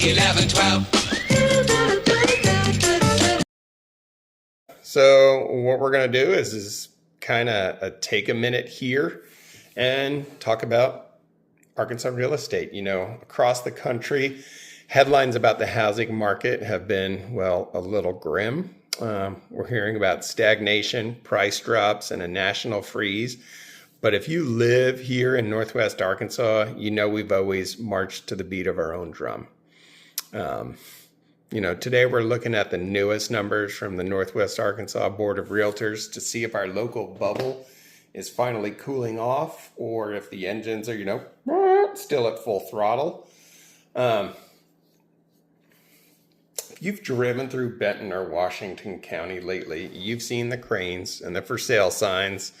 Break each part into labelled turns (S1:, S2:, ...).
S1: 11, 12.
S2: So what we're going to do is kind of take a minute here and talk about Arkansas real estate. You know, across the country, headlines about the housing market have been, well, a little grim. We're hearing about stagnation, price drops, and a national freeze. But if you live here in Northwest Arkansas, you know we've always marched to the beat of our own drum. Today we're looking at the newest numbers from the Northwest Arkansas Board of Realtors to see if our local bubble is finally cooling off or if the engines are, still at full throttle. If you've driven through Benton or Washington County lately, you've seen the cranes and the for sale signs.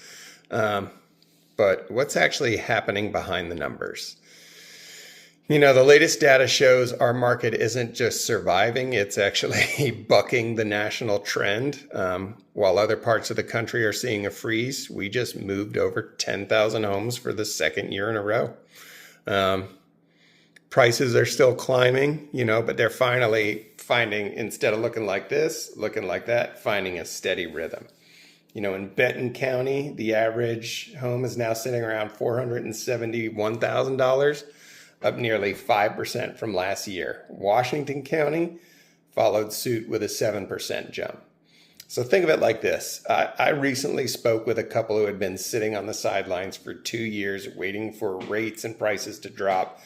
S2: But what's actually happening behind the numbers? You know, the latest data shows our market isn't just surviving, it's actually bucking the national trend. While other parts of the country are seeing a freeze, we just moved over 10,000 homes for the second year in a row. Prices are still climbing, but they're finally finding, instead of looking like this, looking like that, finding a steady rhythm. In Benton County, the average home is now sitting around $471,000. Up nearly 5% from last year. Washington County followed suit with a 7% jump. So think of it like this. I recently spoke with a couple who had been sitting on the sidelines for 2 years waiting for rates and prices to drop.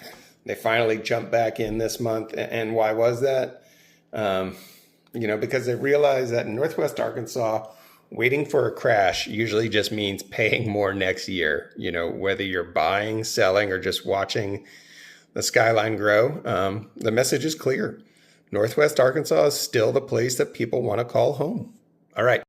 S2: They finally jumped back in this month. And why was that? Because they realized that in Northwest Arkansas, waiting for a crash usually just means paying more next year. Whether you're buying, selling, or just watching the skyline grow, the message is clear. Northwest Arkansas is still the place that people want to call home. All right.